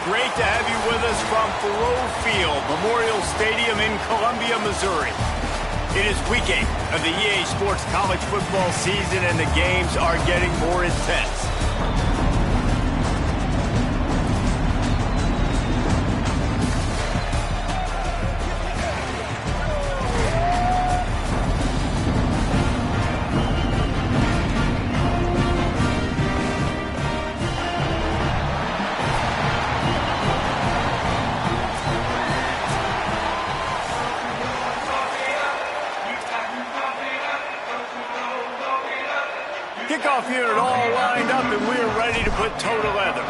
great to have you with us from Thoreau Field, Memorial Stadium in Columbia, Missouri. It is week 8 of the EA Sports college football season, and the games are getting more intense. Kickoff unit all lined up, and we're ready to put toe to leather.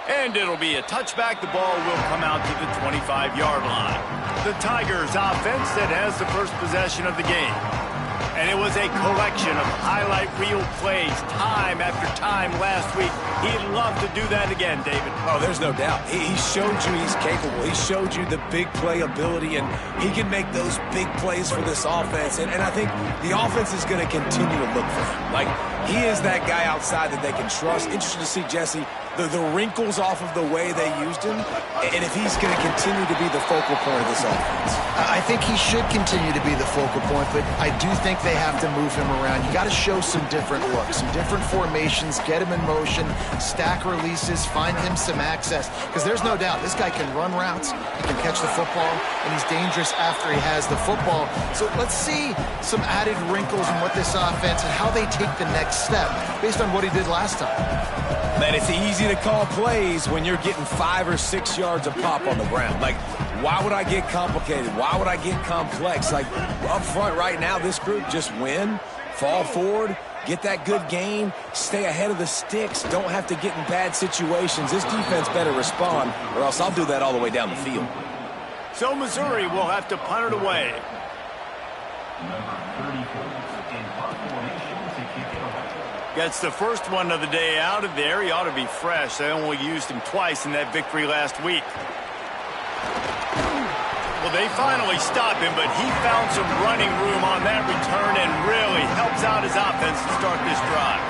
And it'll be a touchback. The ball will come out to the 25-yard line. The Tigers offense that has the first possession of the game. And it was a collection of highlight reel plays time after time last week. He'd love to do that again, David. Oh, there's no doubt. He showed you he's capable. He showed you the big play ability, and he can make those big plays for this offense. And I think the offense is going to continue to look for him. Like, he is that guy outside that they can trust. Interesting to see, Jesse, the wrinkles off of the way they used him, and if he's going to continue to be the focal point of this offense. I think he should continue to be the focal point, but I do think they have to move him around. You got to show some different looks, some different formations, get him in motion, stack releases, find him some access, because there's no doubt this guy can run routes, he can catch the football, and he's dangerous after he has the football. So let's see some added wrinkles in what this offense and how they take the next step based on what he did last time. Man, it's easy to call plays when you're getting 5 or 6 yards of pop on the ground. Like, why would I get complicated? Why would I get complex? Like, up front right now, this group just win, fall forward, get that good gain, stay ahead of the sticks, don't have to get in bad situations. This defense better respond, or else I'll do that all the way down the field. So Missouri will have to punt it away. Gets the first one of the day out of there. He ought to be fresh. They only used him twice in that victory last week. Well, they finally stop him, but he found some running room on that return and really helps out his offense to start this drive.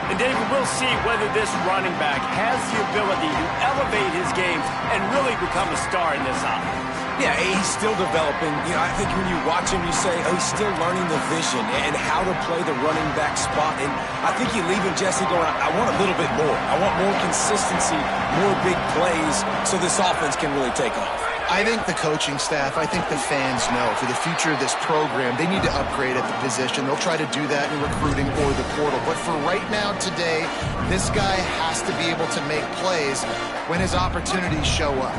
And David, we'll see whether this running back has the ability to elevate his game and really become a star in this offense. Yeah, he's still developing. You know, I think when you watch him, you say, oh, he's still learning the vision and how to play the running back spot. And I think you leave him, Jesse, going, I want a little bit more. I want more consistency, more big plays so this offense can really take off. I think the coaching staff, I think the fans know for the future of this program, they need to upgrade at the position. They'll try to do that in recruiting or the portal. But for right now, today, this guy has to be able to make plays when his opportunities show up.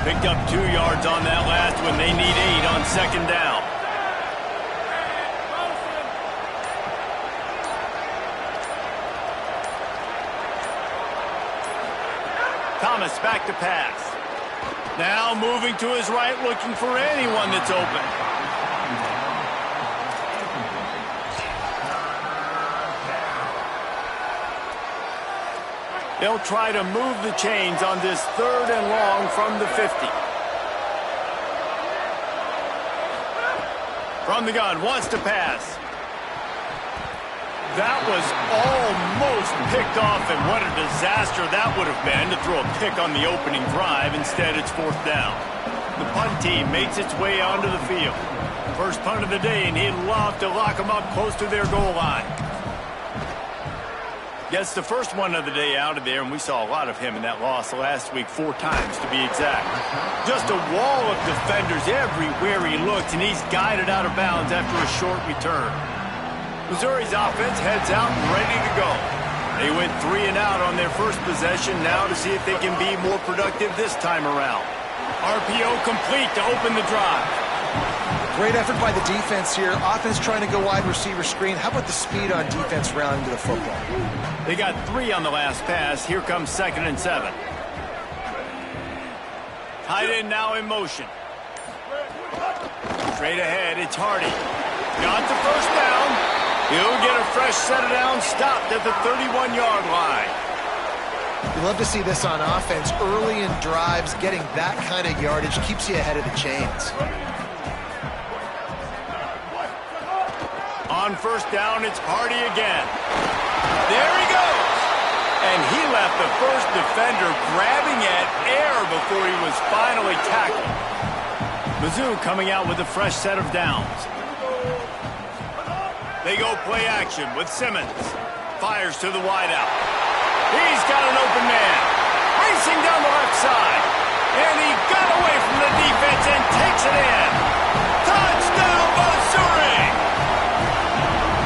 Picked up 2 yards on that last one. They need 8 on second down. Thomas back to pass. Now moving to his right, looking for anyone that's open. They'll try to move the chains on this 3rd and long from the 50. From the gun, wants to pass. That was almost picked off, and what a disaster that would have been to throw a pick on the opening drive. Instead, it's 4th down. The punt team makes its way onto the field. First punt of the day, and he'd love to lock them up close to their goal line. Gets the first one of the day out of there, and we saw a lot of him in that loss last week, 4 times to be exact. Just a wall of defenders everywhere he looked, and he's guided out of bounds after a short return. Missouri's offense heads out and ready to go. They went 3 and out on their first possession, now to see if they can be more productive this time around. RPO complete to open the drive. Great effort by the defense here. Offense trying to go wide receiver screen. How about the speed on defense rounding to the football? They got 3 on the last pass. Here comes 2nd and 7. Tight end now in motion. Straight ahead, it's Hardy. Got the first down. He'll get a fresh set of downs, stopped at the 31-yard line. You love to see this on offense. Early in drives, getting that kind of yardage keeps you ahead of the chains. On on first down, it's Hardy again. There he goes. And he left the first defender grabbing at air before he was finally tackled. Mizzou coming out with a fresh set of downs. They go play action with Simmons. Fires to the wideout. He's got an open man. Racing down the left side. And he got away from the defense and takes it in. Touchdown, Missouri!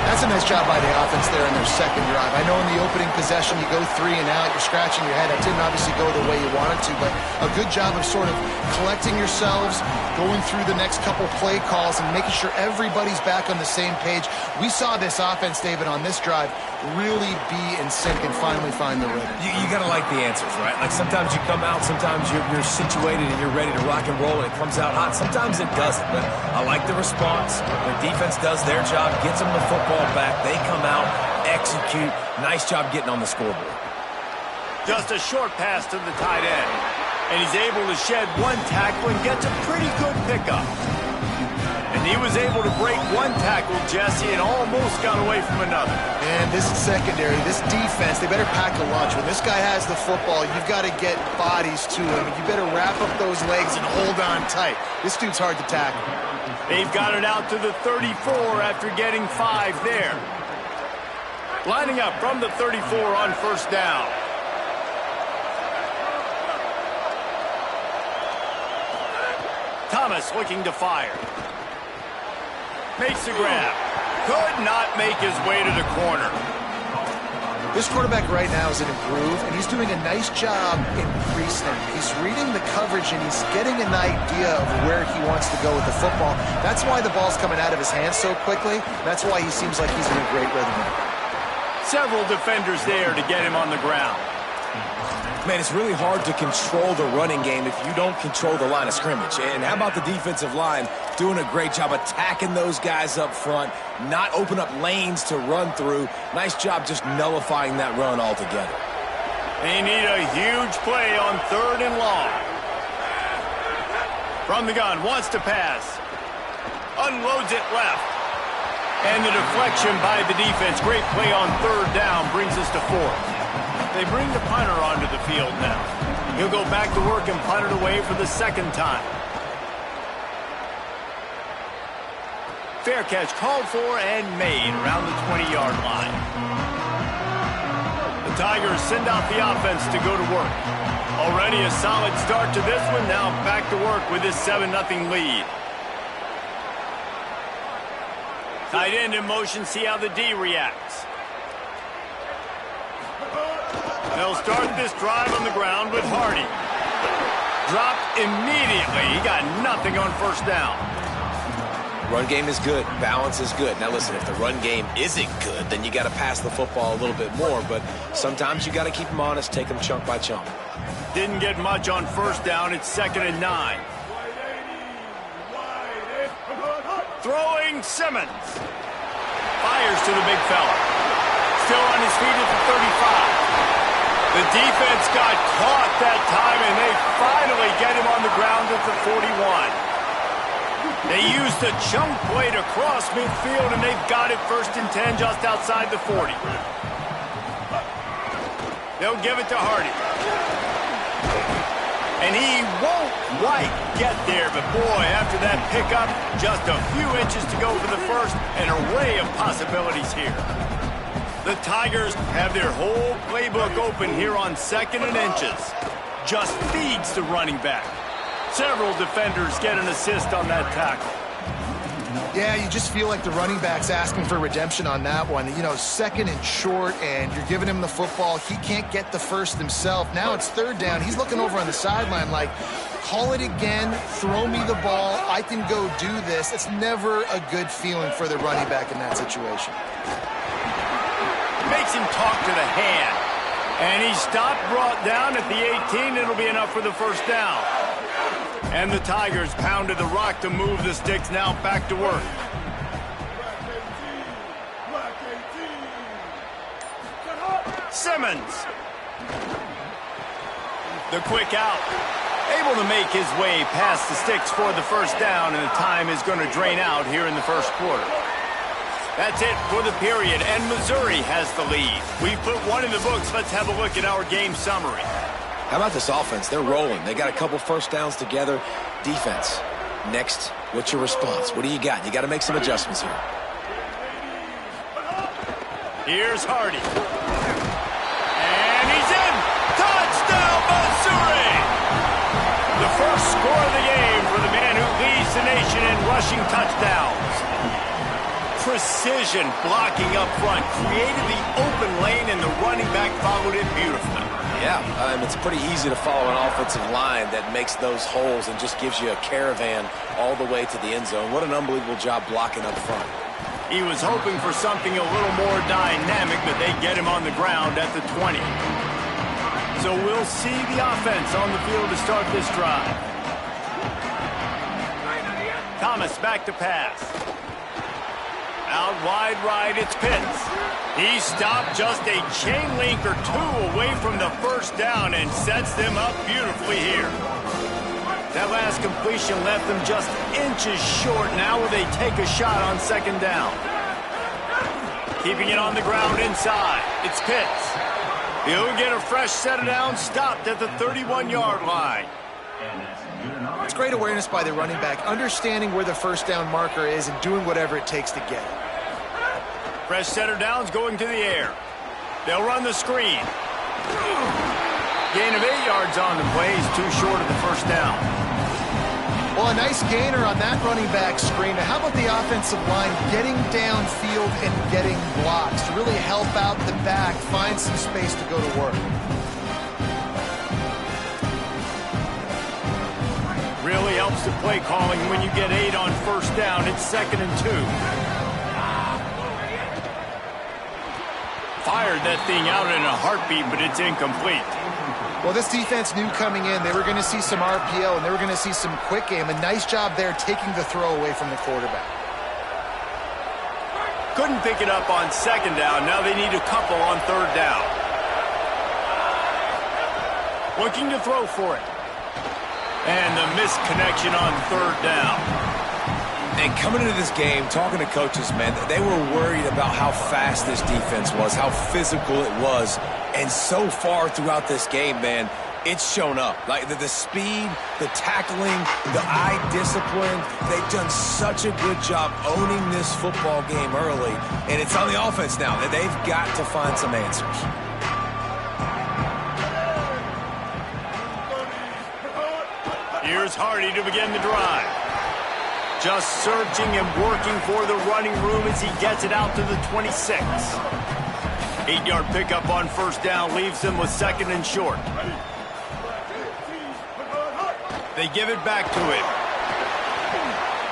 That's a nice job by the offense there in their second drive. I know in the opening possession you go 3 and out, you're scratching your head. That didn't obviously go the way you wanted to, but a good job of sort of collecting yourselves, going through the next couple play calls, and making sure everybody's back on the same page. We saw this offense, David, on this drive really be in sync and finally find the rhythm. You got to like the answers, right? Like sometimes you come out, sometimes you're situated and you're ready to rock and roll and it comes out hot. Sometimes it doesn't, but I like the response. Their defense does their job, gets them the football back. They come out, execute. Nice job getting on the scoreboard. Just a short pass to the tight end. And he's able to shed one tackle and gets a pretty good pickup. And he was able to break one tackle, Jesse, and almost got away from another. And this secondary, this defense, they better pack a lunch. When this guy has the football, you've got to get bodies to him. You better wrap up those legs and hold on tight. This dude's hard to tackle. They've got it out to the 34 after getting 5 there. Lining up from the 34 on first down. Thomas looking to fire. Makes the grab. Could not make his way to the corner. This quarterback right now is in a groove, and he's doing a nice job in pre-snap. He's reading the coverage, and he's getting an idea of where he wants to go with the football. That's why the ball's coming out of his hands so quickly. That's why he seems like he's in a great rhythm. Several defenders there to get him on the ground. Man, it's really hard to control the running game if you don't control the line of scrimmage. And how about the defensive line doing a great job attacking those guys up front, not open up lanes to run through. Nice job just nullifying that run altogether. They need a huge play on 3rd and long. From the gun, wants to pass. Unloads it left. And the deflection by the defense. Great play on 3rd down brings us to 4th. They bring the punter onto the field now. He'll go back to work and punt it away for the 2nd time. Fair catch called for and made around the 20-yard line. The Tigers send out the offense to go to work. Already a solid start to this one. Now back to work with this 7-0 lead. Tight end in motion, see how the D reacts. They'll start this drive on the ground with Hardy. Dropped immediately. He got nothing on first down. Run game is good. Balance is good. Now listen, if the run game isn't good, then you got to pass the football a little bit more. But sometimes you got to keep them honest, take them chunk by chunk. Didn't get much on first down. It's 2nd and 9. Throwing Simmons. Fires to the big fella. Still on his feet at the 35. The defense got caught that time, and they finally get him on the ground at the 41. They used a chunk play to cross midfield, and they've got it 1st and 10 just outside the 40. They'll give it to Hardy. And he won't quite get there, but boy, after that pickup, just a few inches to go for the first, an array of possibilities here. The Tigers have their whole playbook open here on 2nd and inches. Just feeds the running back. Several defenders get an assist on that tackle. Yeah, you just feel like the running back's asking for redemption on that one. You know, 2nd and short, and you're giving him the football. He can't get the first himself. Now it's 3rd down. He's looking over on the sideline like, call it again, throw me the ball, I can go do this. It's never a good feeling for the running back in that situation. Makes him talk to the hand. And he stopped, brought down at the 18. It'll be enough for the first down. And the Tigers pounded the rock to move the sticks, now back to work. Simmons. The quick out. Able to make his way past the sticks for the first down, and the time is going to drain out here in the first quarter. That's it for the period, and Missouri has the lead. We've put one in the books. Let's have a look at our game summary. How about this offense? They're rolling. They got a couple first downs together. Defense. Next, what's your response? What do you got? You got to make some adjustments here. Here's Hardy. And he's in! Touchdown, Missouri! The first score of the game for the man who leads the nation in rushing touchdowns. Precision blocking up front created the open lane, and the running back followed it beautifully. Yeah, it's pretty easy to follow an offensive line that makes those holes and just gives you a caravan all the way to the end zone. What an unbelievable job blocking up front. He was hoping for something a little more dynamic, but they get him on the ground at the 20. So we'll see the offense on the field to start this drive. Thomas back to pass. Out wide right, it's Pitts. He stopped just a chain link or two away from the first down and sets them up beautifully here. That last completion left them just inches short. Now will they take a shot on second down? Keeping it on the ground inside. It's Pitts. He'll get a fresh set of downs, stopped at the 31-yard line. It's great awareness by the running back, understanding where the first down marker is and doing whatever it takes to get it. Fresh set of downs going to the air. They'll run the screen. Gain of 8 yards on the play. He's too short of the first down. Well, a nice gainer on that running back screen. Now, how about the offensive line getting downfield and getting blocks to really help out the back, find some space to go to work? Really helps the play calling when you get 8 on first down. It's 2nd and 2. Fired that thing out in a heartbeat, but it's incomplete. Well, this defense knew coming in they were going to see some RPO and they were going to see some quick game. A nice job there taking the throw away from the quarterback. Couldn't pick it up on second down. Now they need a couple on third down. Looking to throw for it. And the misconnection on third down. And coming into this game, talking to coaches, man, they were worried about how fast this defense was, how physical it was. And so far throughout this game, man, it's shown up. Like the speed, the tackling, the eye discipline. They've done such a good job owning this football game early. And it's on the offense now that they've got to find some answers. Here's Hardy to begin the drive. Just searching and working for the running room as he gets it out to the 26. 8-yard pickup on first down leaves them with 2nd and short. They give it back to him.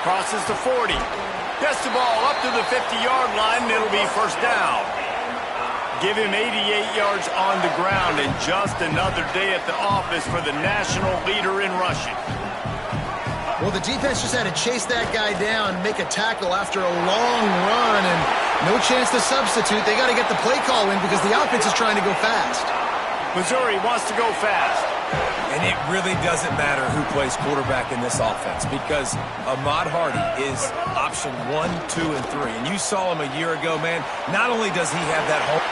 Crosses the 40. Gets the ball up to the 50-yard line, and it'll be first down. Give him 88 yards on the ground, and just another day at the office for the national leader in rushing. Well, the defense just had to chase that guy down, make a tackle after a long run, and no chance to substitute. They got to get the play call in because the offense is trying to go fast. Missouri wants to go fast. And it really doesn't matter who plays quarterback in this offense because Ahmad Hardy is option 1, 2, and 3. And you saw him a year ago, man. Not only does he have that hole.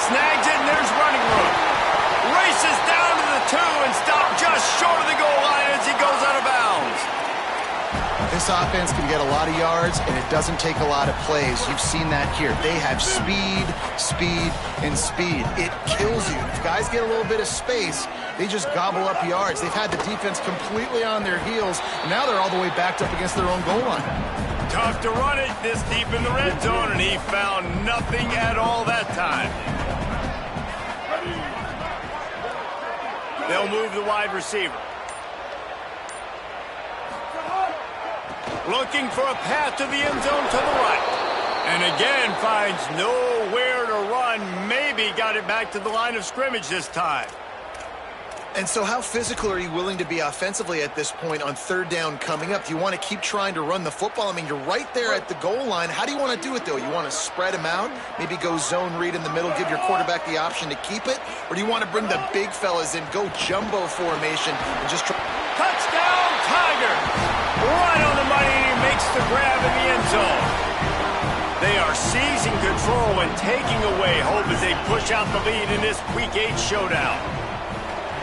Snags it, and there's running room. Races down to the 2 and stopped just short of the goal line as he goes out of bounds. This offense can get a lot of yards, and it doesn't take a lot of plays. You've seen that here. They have speed, speed, and speed. It kills you. If guys get a little bit of space, they just gobble up yards. They've had the defense completely on their heels, and now they're all the way backed up against their own goal line. Tough to run it this deep in the red zone, and he found nothing at all that time. They'll move the wide receiver. Looking for a path to the end zone to the right. And again finds nowhere to run. Maybe got it back to the line of scrimmage this time. And so how physical are you willing to be offensively at this point on third down coming up? Do you want to keep trying to run the football? I mean, you're right there at the goal line. How do you want to do it, though? You want to spread them out, maybe go zone read in the middle, give your quarterback the option to keep it? Or do you want to bring the big fellas in, go jumbo formation, and just try... Touchdown, Tiger! Right on the money, and he makes the grab in the end zone. They are seizing control and taking away hope as they push out the lead in this Week 8 showdown.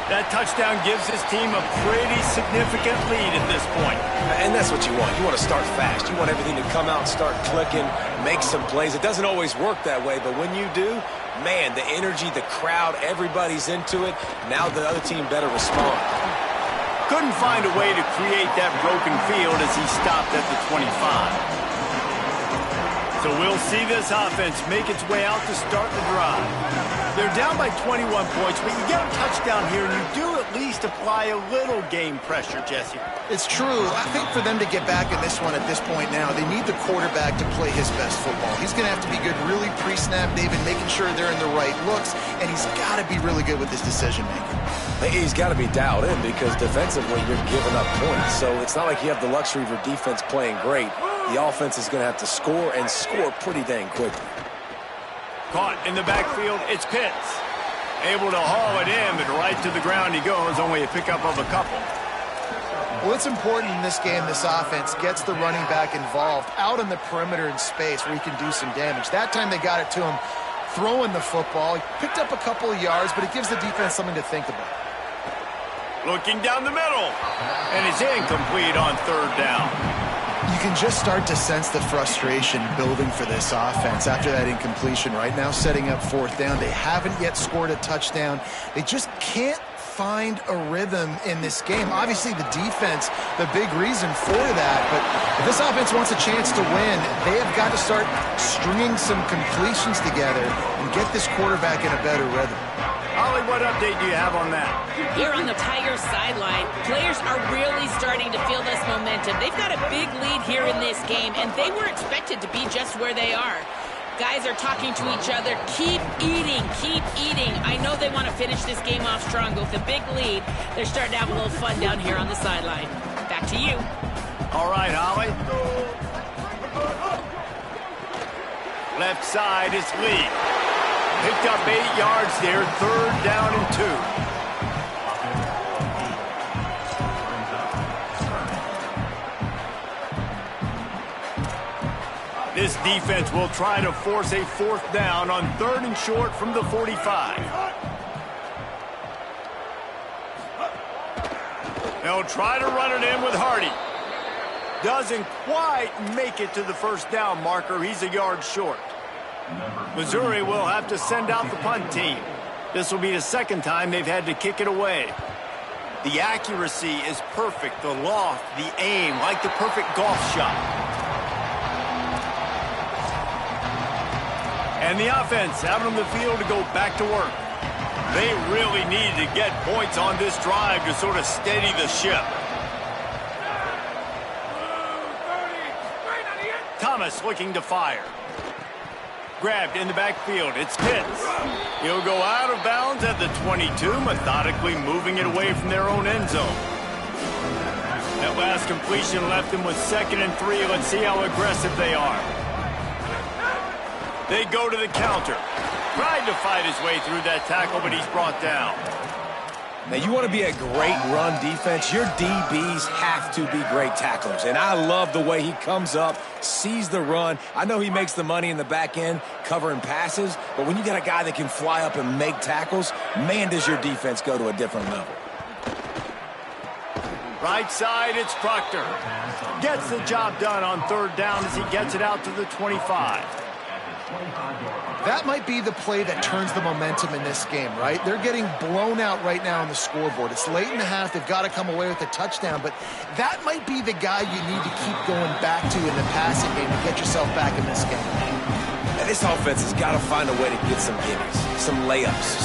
That touchdown gives his team a pretty significant lead at this point. And that's what you want. You want to start fast. You want everything to come out and start clicking, make some plays. It doesn't always work that way, but when you do, man, the energy, the crowd, everybody's into it. Now the other team better respond. Couldn't find a way to create that broken field as he stopped at the 25. So we'll see this offense make its way out to start the drive. They're down by 21 points, but you get a touchdown here, and you do at least apply a little game pressure, Jesse. It's true. I think for them to get back in this one at this point now, they need the quarterback to play his best football. He's going to have to be good really pre-snap, David, making sure they're in the right looks, and he's got to be really good with his decision-making. He's got to be dialed in because defensively you're giving up points. So it's not like you have the luxury of your defense playing great. The offense is going to have to score and score pretty dang quickly. Caught in the backfield, it's Pitts. Able to haul it in, but right to the ground he goes, only a pickup of a couple. Well, it's important in this game this offense gets the running back involved out on the perimeter in space where he can do some damage. That time they got it to him throwing the football. He picked up a couple of yards, but it gives the defense something to think about. Looking down the middle, and it's incomplete on third down. You can just start to sense the frustration building for this offense after that incompletion. Right now, setting up fourth down. They haven't yet scored a touchdown. They just can't find a rhythm in this game. Obviously, the defense, the big reason for that. But if this offense wants a chance to win, they have got to start stringing some completions together and get this quarterback in a better rhythm. Holly, what update do you have on that? Here on the Tigers sideline, players are really starting to feel this momentum. They've got a big lead here in this game, and they were expected to be just where they are. Guys are talking to each other. Keep eating, keep eating. I know they want to finish this game off strong, but with a big lead, they're starting to have a little fun down here on the sideline. Back to you. All right, Holly. Left side is Lee. Picked up 8 yards there, third down and 2. This defense will try to force a fourth down on third and short from the 45. They'll try to run it in with Hardy. Doesn't quite make it to the first down marker. He's a yard short. Missouri will have to send out the punt team. This will be the second time they've had to kick it away. The accuracy is perfect. The loft, the aim, like the perfect golf shot. And the offense out on the field to go back to work. They really need to get points on this drive to sort of steady the ship. Thomas looking to fire. Grabbed in the backfield. It's Pitts. He'll go out of bounds at the 22, methodically moving it away from their own end zone. That last completion left him with 2nd and 3. Let's see how aggressive they are. They go to the counter. Tried to fight his way through that tackle, but he's brought down. Now, you want to be a great run defense, your DBs have to be great tacklers. And I love the way he comes up, sees the run. I know he makes the money in the back end covering passes, but when you got a guy that can fly up and make tackles, man, does your defense go to a different level. Right side, it's Proctor. Gets the job done on third down as he gets it out to the 25. That might be the play that turns the momentum in this game, right? They're getting blown out right now on the scoreboard. It's late in the half. They've got to come away with a touchdown, but that might be the guy you need to keep going back to in the passing game to get yourself back in this game. And this offense has got to find a way to get some gimmies, some layups,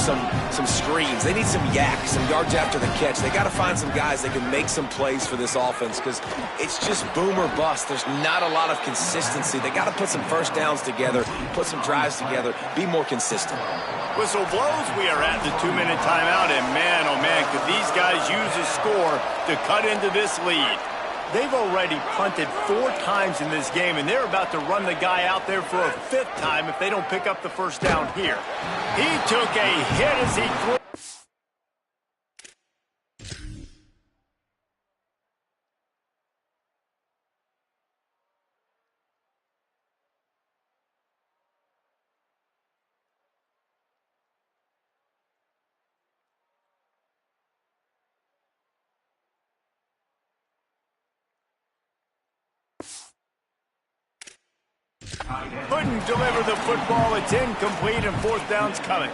some screens. They need some yaks, some yards after the catch. They got to find some guys that can make some plays for this offense because it's just boom or bust. There's not a lot of consistency. They got to put some first downs together, put some drives together, be more consistent. Whistle blows. We are at the 2-minute timeout, and man, oh man, could these guys use a score to cut into this lead. They've already punted 4 times in this game, and they're about to run the guy out there for a 5th time if they don't pick up the first down here. He took a hit as he threw. Couldn't deliver the football. It's incomplete, and fourth down's coming.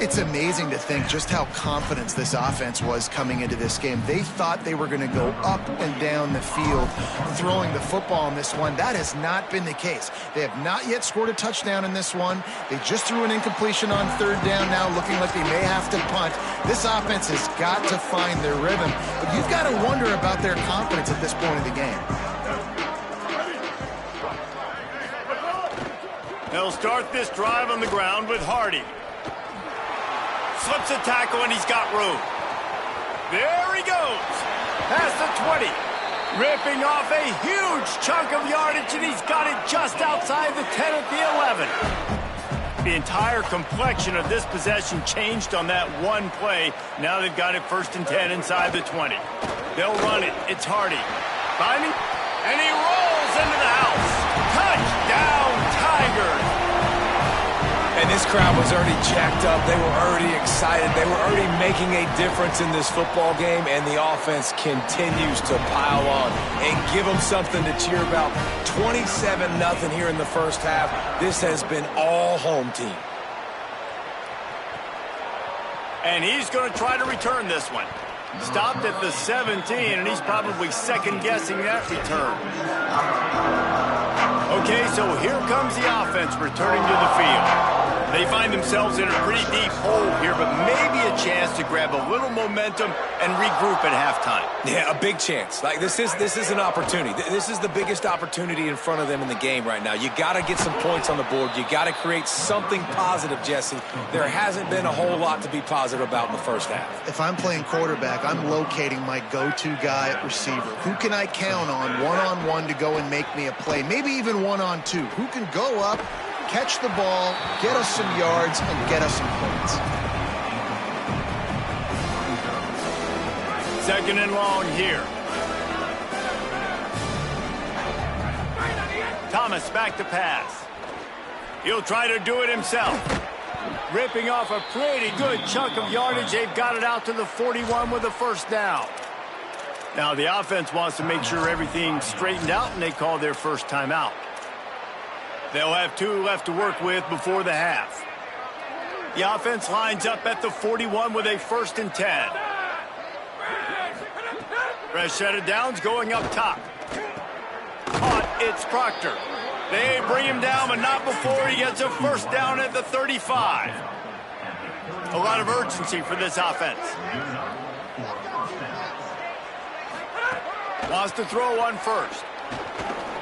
It's amazing to think just how confident this offense was coming into this game. They thought they were going to go up and down the field throwing the football in this one. That has not been the case. They have not yet scored a touchdown in this one. They just threw an incompletion on third down now, looking like they may have to punt. This offense has got to find their rhythm. But you've got to wonder about their confidence at this point of the game. They'll start this drive on the ground with Hardy. Slips a tackle, and he's got room. There he goes. Past the 20. Ripping off a huge chunk of yardage, and he's got it just outside the 10 at the 11. The entire complexion of this possession changed on that one play. Now they've got it 1st and 10 inside the 20. They'll run it. It's Hardy. Finding, and he rolls into the house. Touchdown, Tigers. And this crowd was already jacked up. They were already excited. They were already making a difference in this football game, and the offense continues to pile on and give them something to cheer about. 27-0 here in the first half. This has been all home team. And he's going to try to return this one. Stopped at the 17, and he's probably second-guessing that return. Okay, so here comes the offense returning to the field. They find themselves in a pretty deep hole here, but maybe a chance to grab a little momentum and regroup at halftime. Yeah, a big chance. Like this is an opportunity. This is the biggest opportunity in front of them in the game right now. You got to get some points on the board. You got to create something positive, Jesse. There hasn't been a whole lot to be positive about in the first half. If I'm playing quarterback, I'm locating my go-to guy at receiver. Who can I count on one-on-one to go and make me a play? Maybe even one-on-two. Who can go up, catch the ball, get us some yards, and get us some points. 2nd and long here. Thomas back to pass. He'll try to do it himself. Ripping off a pretty good chunk of yardage. They've got it out to the 41 with a 1st down. Now the offense wants to make sure everything's straightened out, and they call their first timeout. They'll have 2 left to work with before the half. The offense lines up at the 41 with a 1st and 10. Fresh set of downs going up top. Caught, it's Proctor. They bring him down, but not before he gets a 1st down at the 35. A lot of urgency for this offense. Wants to throw one first.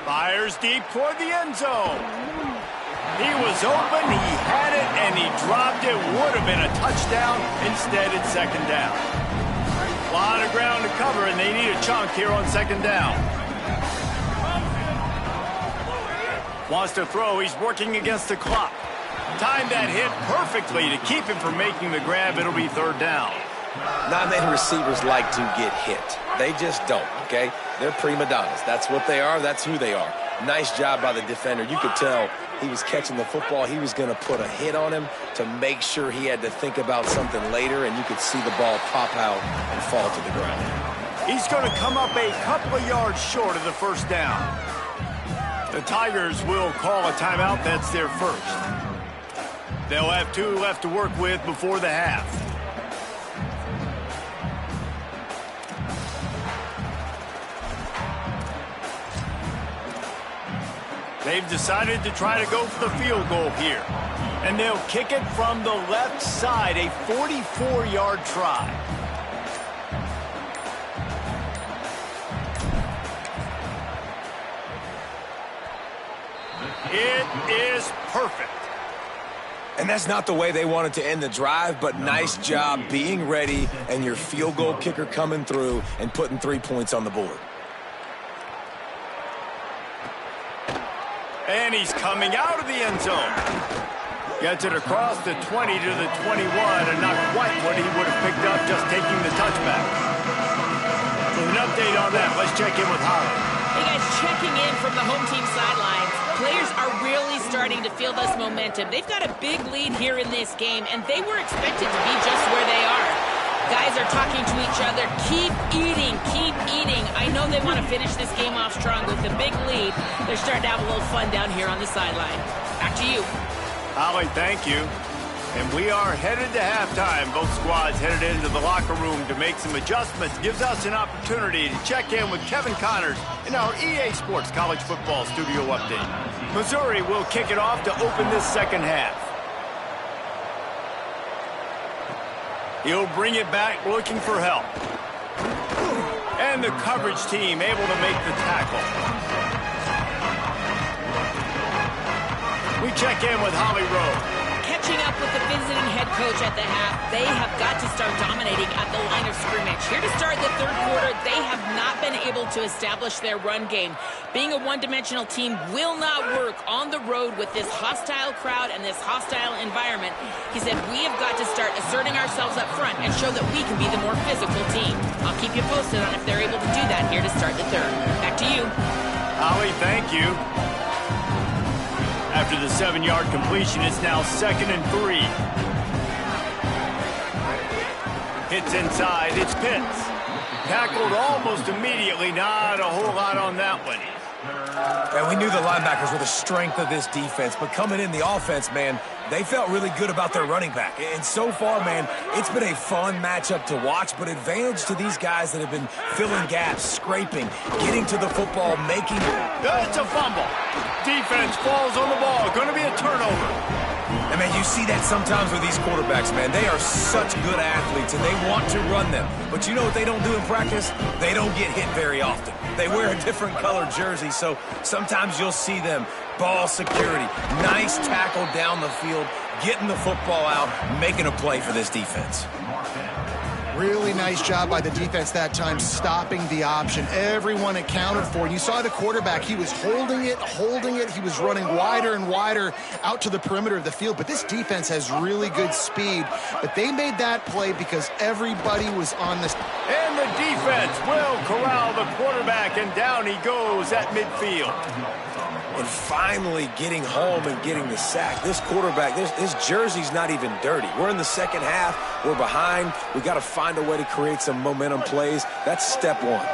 Fires deep toward the end zone. He was open, he had it, and he dropped it. Would have been a touchdown. Instead, it's 2nd down. A lot of ground to cover, and they need a chunk here on 2nd down. Wants to throw. He's working against the clock. Timed that hit perfectly to keep him from making the grab. It'll be 3rd down. Not many receivers like to get hit. They just don't, okay? They're prima donnas. That's what they are. That's who they are. Nice job by the defender. You could tell he was catching the football. He was going to put a hit on him to make sure he had to think about something later, and you could see the ball pop out and fall to the ground. He's going to come up a couple of yards short of the 1st down. The Tigers will call a timeout. That's their first. They'll have 2 left to work with before the half. They've decided to try to go for the field goal here. And they'll kick it from the left side, a 44-yard try. It is perfect. And that's not the way they wanted to end the drive, but nice job being ready and your field goal kicker coming through and putting 3 points on the board. And he's coming out of the end zone. Gets it across the 20 to the 21, and not quite what he would have picked up just taking the touchback. With an update on that, let's check in with Holland. Hey guys, checking in from the home team sidelines. Players are really starting to feel this momentum. They've got a big lead here in this game, and they were expected to be just where they are. Guys are talking to each other. Keep eating, keep eating. I know they want to finish this game off strong with a big lead. They're starting to have a little fun down here on the sideline. Back to you. Holly, thank you. And we are headed to halftime. Both squads headed into the locker room to make some adjustments. Gives us an opportunity to check in with Kevin Connors in our EA Sports College Football Studio Update. Missouri will kick it off to open this second half. He'll bring it back looking for help. And the coverage team able to make the tackle. We check in with Holly Rowe. Catching up with the visiting head coach at the half, they have got to start dominating at the line of scrimmage. Here to start the third quarter, they have not been able to establish their run game. Being a one-dimensional team will not work on the road with this hostile crowd and this hostile environment. He said, we have got to start asserting ourselves up front and show that we can be the more physical team. I'll keep you posted on if they're able to do that here to start the third. Back to you. Holly, thank you. After the 7-yard completion, it's now 2nd and 3. Hits inside, it's Pitts. Tackled almost immediately, not a whole lot on that one. And we knew the linebackers were the strength of this defense, but coming in the offense, man, they felt really good about their running back. And so far, man, it's been a fun matchup to watch, but advantage to these guys that have been filling gaps, scraping, getting to the football, making... It's a fumble. Defense falls on the ball. Going to be a turnover. And, man, you see that sometimes with these quarterbacks, man. They are such good athletes, and they want to run them. But you know what they don't do in practice? They don't get hit very often. They wear a different colored jersey, so sometimes you'll see them. Ball security, nice tackle down the field, getting the football out, making a play for this defense. Really nice job by the defense that time, stopping the option. Everyone accounted for it. You saw the quarterback. He was holding it. He was running wider and wider out to the perimeter of the field. But this defense has really good speed. But they made that play because everybody was on this. And the defense will corral the quarterback, and down he goes at midfield. And finally getting home and getting the sack. This quarterback, his jersey's not even dirty. We're in the second half. We're behind. We got to find a way to create some momentum plays. That's step one.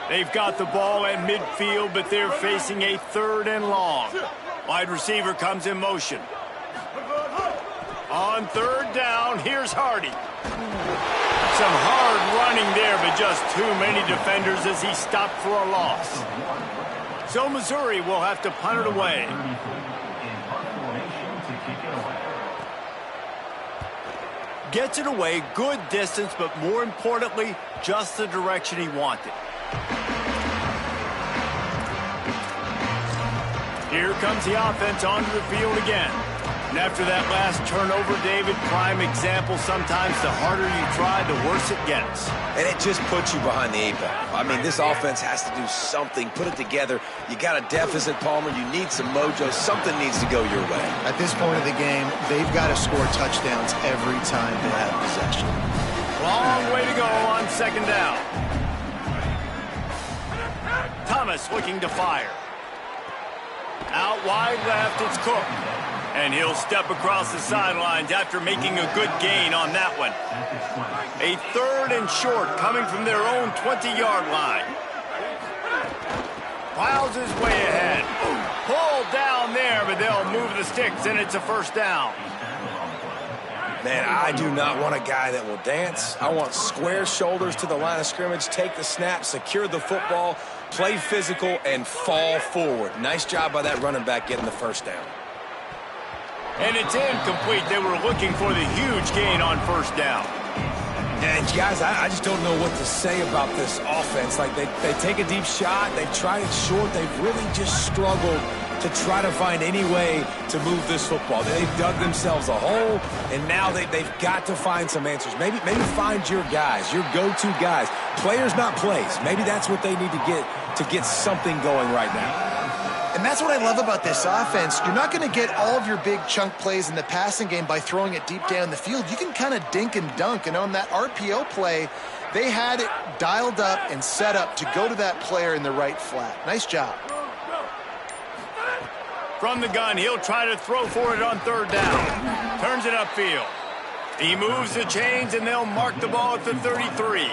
They've got the ball at midfield, but they're facing a 3rd and long. Wide receiver comes in motion. On 3rd down, here's Hardy. Some hard running there, but just too many defenders as he stopped for a loss. So Missouri will have to punt it away. Gets it away, good distance, but more importantly, just the direction he wanted. Here comes the offense onto the field again. And after that last turnover, David, prime example, sometimes the harder you try, the worse it gets. And it just puts you behind the 8 ball. I mean, this offense has to do something, put it together. You got a deficit, Palmer. You need some mojo. Something needs to go your way. At this point of the game, they've got to score touchdowns every time they have possession. Long way to go on 2nd down. Thomas looking to fire. Out wide left, it's Cook. And he'll step across the sidelines after making a good gain on that one. A 3rd and short coming from their own 20-yard line. Plows his way ahead. Pulled down there, but they'll move the sticks, and it's a 1st down. Man, I do not want a guy that will dance. I want square shoulders to the line of scrimmage, take the snap, secure the football, play physical, and fall forward. Nice job by that running back getting the 1st down. And it's incomplete. They were looking for the huge gain on 1st down. And guys, I just don't know what to say about this offense. Like, they take a deep shot, they've tried it short, they've really just struggled to try to find any way to move this football. They've dug themselves a hole, and now they've got to find some answers. Maybe find your guys, your go-to guys. Players, not plays. Maybe that's what they need to get something going right now. And that's what I love about this offense. You're not going to get all of your big chunk plays in the passing game by throwing it deep down the field. You can kind of dink and dunk. And on that RPO play, they had it dialed up and set up to go to that player in the right flat. Nice job. From the gun, he'll try to throw for it on 3rd down. Turns it upfield. He moves the chains, and they'll mark the ball at the 33.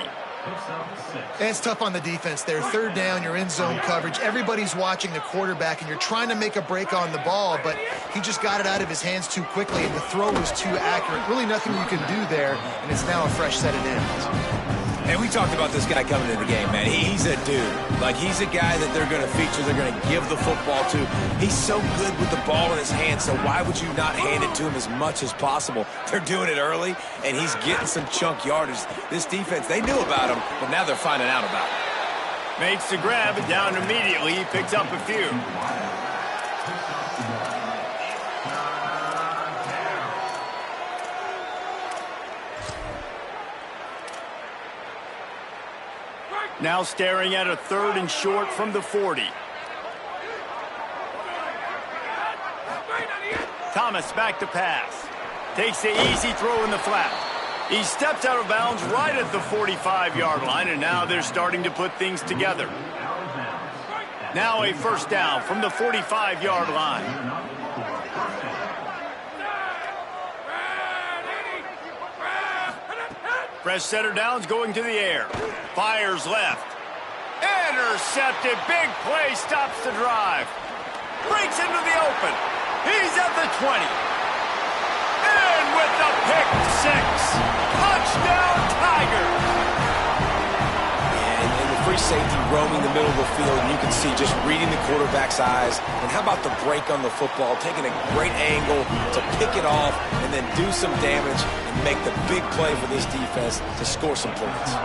And it's tough on the defense there. Third down, you're in zone coverage. Everybody's watching the quarterback, and you're trying to make a break on the ball, but he just got it out of his hands too quickly, and the throw was too accurate. Really nothing you can do there, and it's now a fresh set of downs. And we talked about this guy coming into the game, man. He's a dude. Like, he's a guy that they're going to feature, they're going to give the football to. He's so good with the ball in his hands, so why would you not hand it to him as much as possible? They're doing it early, and he's getting some chunk yardage. This defense, they knew about him, but now they're finding out about him. Makes the grab, and down immediately. He picks up a few. Now staring at a 3rd and short from the 40. Thomas back to pass. Takes the easy throw in the flat. He steps out of bounds right at the 45-yard line, and now they're starting to put things together. Now a first down from the 45-yard line. Fresh set of downs going to the air. Fires left. Intercepted. Big play stops the drive. Breaks into the open. He's at the 20. And with the pick six. Touchdown Tigers. And the free safety roaming the middle of the field, and you can see just reading the quarterback's eyes. And how about the break on the football, taking a great angle to pick it off and then do some damage and make the big play for this defense to score some points.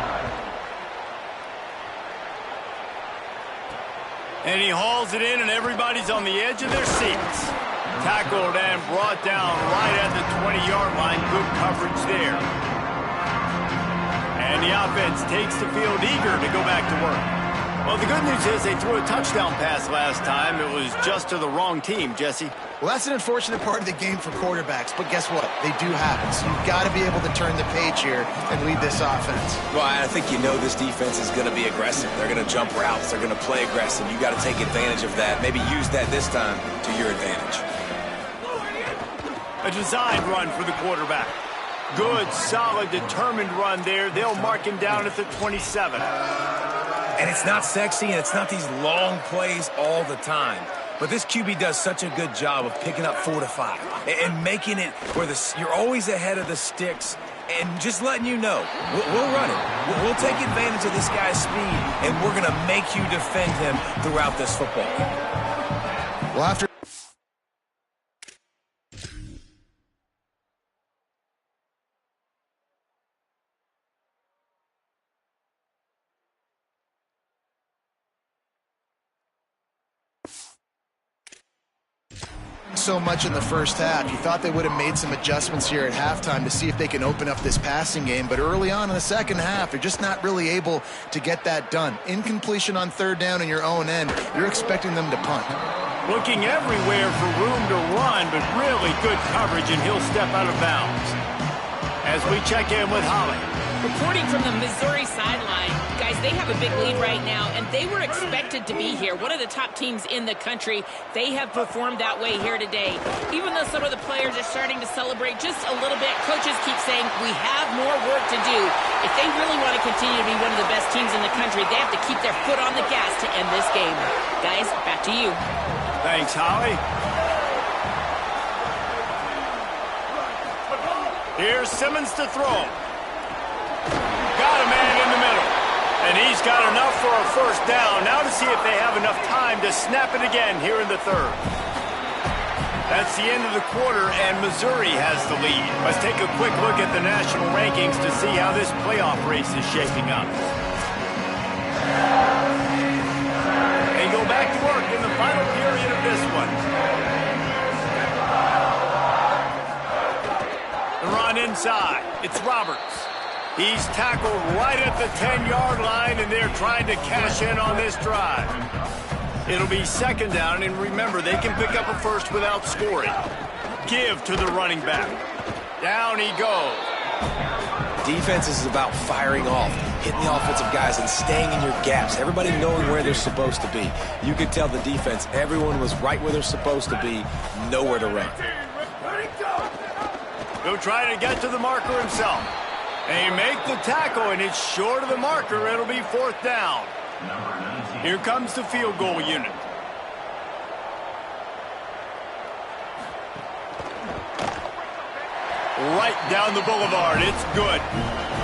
And he hauls it in, and everybody's on the edge of their seats. Tackled and brought down right at the 20-yard line. Good coverage there. And the offense takes the field eager to go back to work. Well, the good news is they threw a touchdown pass last time. It was just to the wrong team, Jesse. Well, that's an unfortunate part of the game for quarterbacks, but guess what? They do happen. So you've got to be able to turn the page here and lead this offense. Well, I think you know this defense is going to be aggressive. They're going to jump routes. They're going to play aggressive. You got to take advantage of that. Maybe use that this time to your advantage. A designed run for the quarterback. Good, solid, determined run there. They'll mark him down at the 27. And it's not sexy, and it's not these long plays all the time. But this QB does such a good job of picking up 4 to 5 and making it where you're always ahead of the sticks and just letting you know, we'll run it. We'll take advantage of this guy's speed, and we're going to make you defend him throughout this football game. Well, after so much in the first half, you thought they would have made some adjustments here at halftime to see if they can open up this passing game, but early on in the second half, they're just not really able to get that done. Incompletion on 3rd down in your own end, you're expecting them to punt. Looking everywhere for room to run, but really good coverage, and he'll step out of bounds. As we check in with Holly. Reporting from the Missouri sideline, guys, they have a big lead right now, and they were expected to be here. One of the top teams in the country. They have performed that way here today. Even though some of the players are starting to celebrate just a little bit, coaches keep saying, we have more work to do. If they really want to continue to be one of the best teams in the country, they have to keep their foot on the gas to end this game. Guys, back to you. Thanks, Holly. Here's Simmons to throw. Got a man in the middle. And he's got enough for a first down. Now to see if they have enough time to snap it again here in the 3rd. That's the end of the quarter, and Missouri has the lead. Let's take a quick look at the national rankings to see how this playoff race is shaping up. They go back to work in the final period of this one. The run inside. It's Roberts. He's tackled right at the 10-yard line, and they're trying to cash in on this drive. It'll be 2nd down, and remember, they can pick up a first without scoring. Give to the running back. Down he goes. Defense is about firing off, hitting the offensive guys and staying in your gaps. Everybody knowing where they're supposed to be. You could tell the defense, everyone was right where they're supposed to be, nowhere to run. He'll try to get to the marker himself. They make the tackle, and it's short of the marker. It'll be 4th down. Here comes the field goal unit. Right down the boulevard. It's good.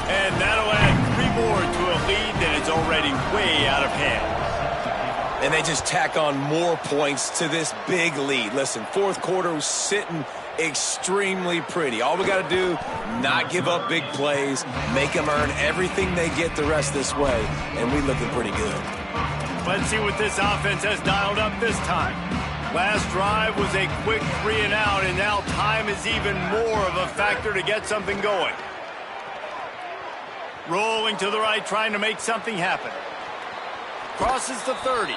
And that'll add 3 more to a lead that is already way out of hand. And they just tack on more points to this big lead. Listen, 4th quarter was sitting extremely pretty. All we got to do, not give up big plays, make them earn everything they get the rest this way, and we looking pretty good. Let's see what this offense has dialed up this time. Last drive was a quick 3 and out, and now time is even more of a factor to get something going. Rolling to the right, trying to make something happen. Crosses the 30.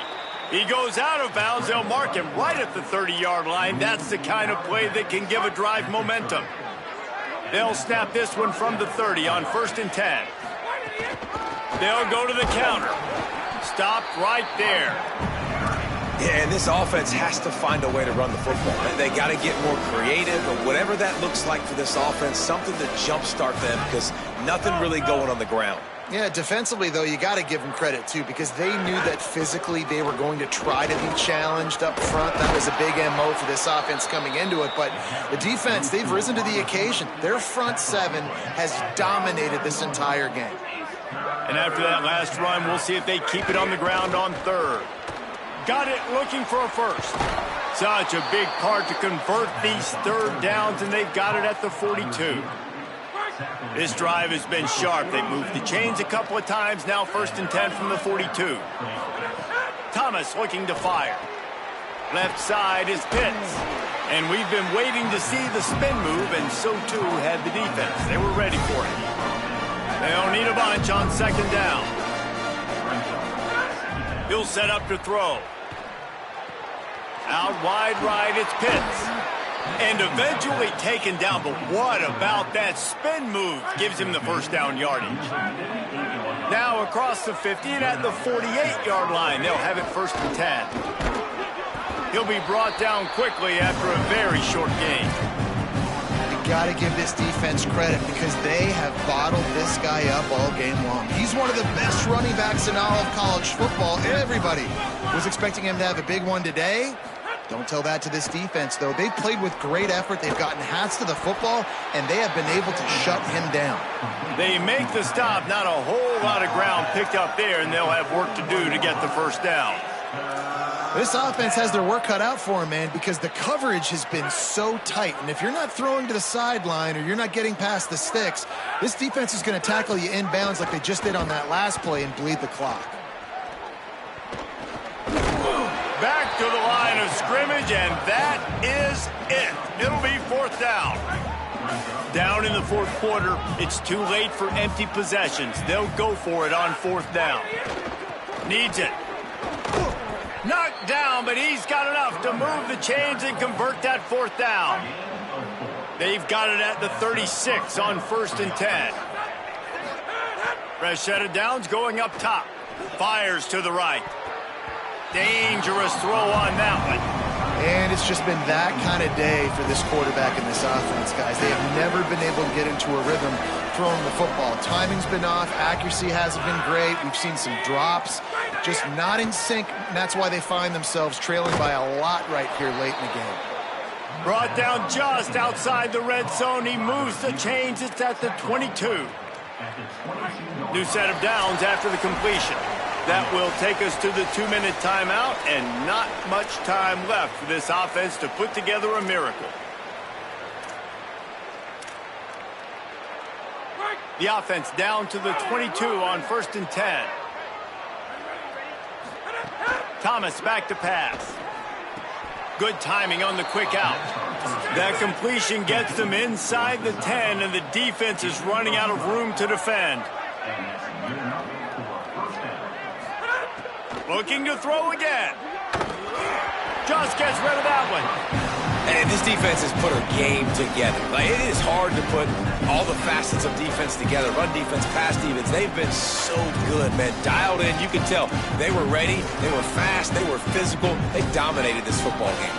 He goes out of bounds. They'll mark him right at the 30-yard line. That's the kind of play that can give a drive momentum. They'll snap this one from the 30 on 1st and 10. They'll go to the counter. Stopped right there. Yeah, and this offense has to find a way to run the football. They got to get more creative, but whatever that looks like for this offense, something to jumpstart them because nothing really going on the ground. Yeah, defensively, though, you got to give them credit, too, because they knew that physically they were going to try to be challenged up front. That was a big MO for this offense coming into it. But the defense, they've risen to the occasion. Their front 7 has dominated this entire game. And after that last run, we'll see if they keep it on the ground on 3rd. Got it, looking for a first. Such a big part to convert these 3rd downs, and they've got it at the 42. This drive has been sharp. They've moved the chains a couple of times. Now 1st and 10 from the 42. Thomas looking to fire. Left side is Pitts. And we've been waiting to see the spin move, and so too had the defense. They were ready for it. They'll need a bunch on 2nd down. He'll set up to throw. Out wide right, it's Pitts. And eventually taken down, but what about that spin move? Gives him the 1st down yardage. Now across the 50 and at the 48-yard line, they'll have it 1st and 10. He'll be brought down quickly after a very short game. You got to give this defense credit because they have bottled this guy up all game long. He's one of the best running backs in all of college football. Everybody was expecting him to have a big one today. Don't tell that to this defense, though. They've played with great effort. They've gotten hats to the football, and they have been able to shut him down. They make the stop. Not a whole lot of ground picked up there, and they'll have work to do to get the 1st down. This offense has their work cut out for them, man, because the coverage has been so tight. And if you're not throwing to the sideline or you're not getting past the sticks, this defense is going to tackle you inbounds like they just did on that last play and bleed the clock. Back to the line of scrimmage, and that is it. It'll be 4th down. Down in the 4th quarter, it's too late for empty possessions. They'll go for it on 4th down. Needs it. Knocked down, but he's got enough to move the chains and convert that 4th down. They've got it at the 36 on 1st and 10. Fresh set of downs going up top. Fires to the right. Dangerous throw on that one. And it's just been that kind of day for this quarterback and this offense, guys. They have never been able to get into a rhythm throwing the football. Timing's been off. Accuracy hasn't been great. We've seen some drops. Just not in sync. And that's why they find themselves trailing by a lot right here late in the game. Brought down just outside the red zone. He moves the chains. It's at the 22. New set of downs after the completion. That will take us to the 2-minute timeout, and not much time left for this offense to put together a miracle. The offense down to the 22 on 1st and 10. Thomas back to pass. Good timing on the quick out. That completion gets them inside the 10, and the defense is running out of room to defend. Looking to throw again. Just gets rid of that one. And this defense has put a game together. Like, it is hard to put all the facets of defense together. Run defense, pass defense. They've been so good, man. Dialed in. You can tell they were ready. They were fast. They were physical. They dominated this football game.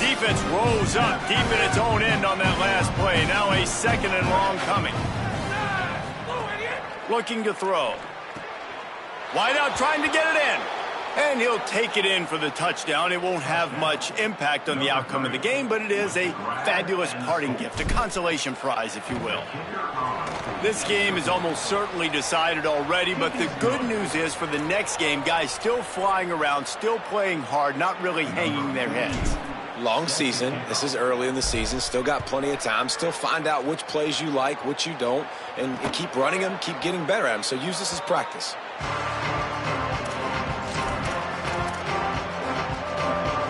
Defense rose up deep in its own end on that play. Now a second and long coming. Looking to throw. Wide out trying to get it in. And he'll take it in for the touchdown. It won't have much impact on the outcome of the game, but it is a fabulous parting gift, a consolation prize, if you will. This game is almost certainly decided already, but the good news is for the next game, guys still flying around, still playing hard, not really hanging their heads. Long season. This is early in the season. Still got plenty of time. Still find out which plays you like, which you don't, and keep running them, keep getting better at them. So use this as practice.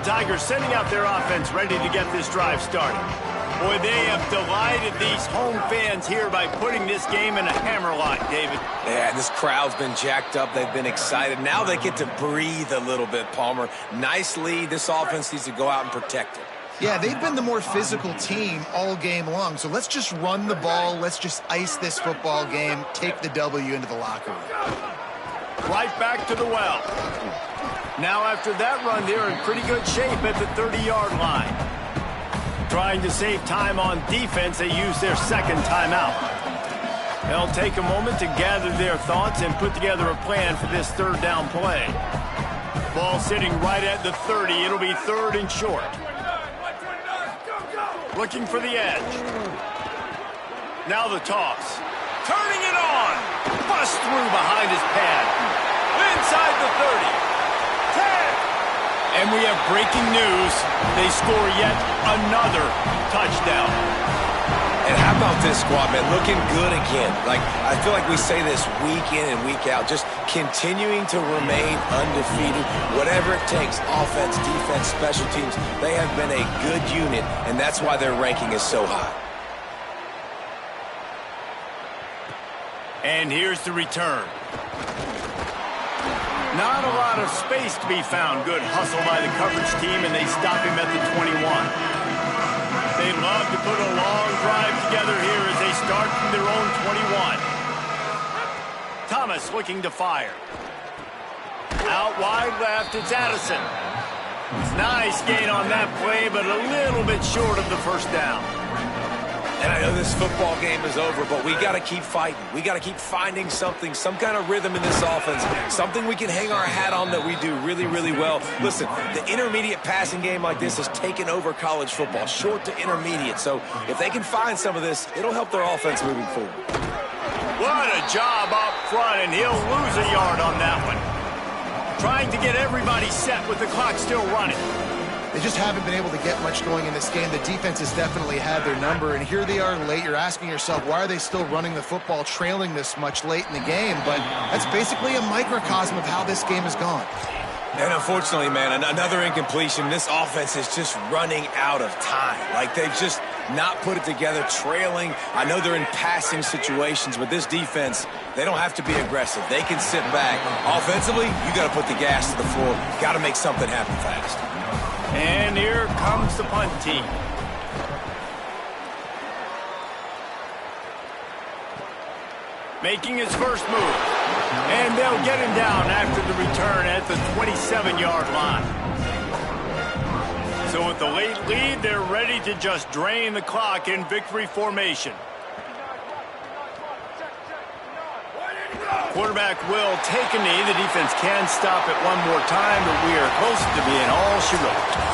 Tigers sending out their offense, ready to get this drive started. Boy, they have delighted these home fans here by putting this game in a hammerlock, David. Yeah, this crowd's been jacked up. They've been excited. Now they get to breathe a little bit, Palmer. Nice lead. This offense needs to go out and protect it. Yeah, they've been the more physical team all game long. So let's just run the ball. Let's just ice this football game, take the W into the locker room. Right back to the well. Now after that run, they're in pretty good shape at the 30-yard line. Trying to save time on defense, they use their second timeout. They'll take a moment to gather their thoughts and put together a plan for this third down play. Ball sitting right at the 30. It'll be third and short. Looking for the edge. Now the toss. Turning it on. Bust through behind his pad. Inside the 30. 10. And we have breaking news. They score yet another touchdown. And how about this squad, man? Looking good again. Like, I feel like we say this week in and week out, just continuing to remain undefeated. Whatever it takes, offense, defense, special teams, they have been a good unit, and that's why their ranking is so high. And here's the return. Not a lot of space to be found. Good hustle by the coverage team, and they stop him at the 21. They love to put a long drive together here as they start from their own 21. Thomas looking to fire. Out wide left, it's Addison. Nice gain on that play, but a little bit short of the first down. And I know this football game is over, but we got to keep fighting. We got to keep finding something, some kind of rhythm in this offense, something we can hang our hat on that we do really, really well. Listen, the intermediate passing game like this has taken over college football, short to intermediate. So if they can find some of this, it'll help their offense moving forward. What a job up front, and he'll lose a yard on that one. Trying to get everybody set with the clock still running. They just haven't been able to get much going in this game. The defense has definitely had their number, and here they are late. You're asking yourself, why are they still running the football, trailing this much late in the game? But that's basically a microcosm of how this game has gone. And unfortunately, man, another incompletion. This offense is just running out of time. Like, they've just not put it together, trailing. I know they're in passing situations, but this defense, they don't have to be aggressive. They can sit back. Offensively, you got to put the gas to the floor. Got to make something happen fast. And here comes the punt team. Making his first move. And they'll get him down after the return at the 27-yard line. So with the late lead, they're ready to just drain the clock in victory formation. Quarterback will take a knee. The defense can stop it one more time, but we are close to being all she wrote.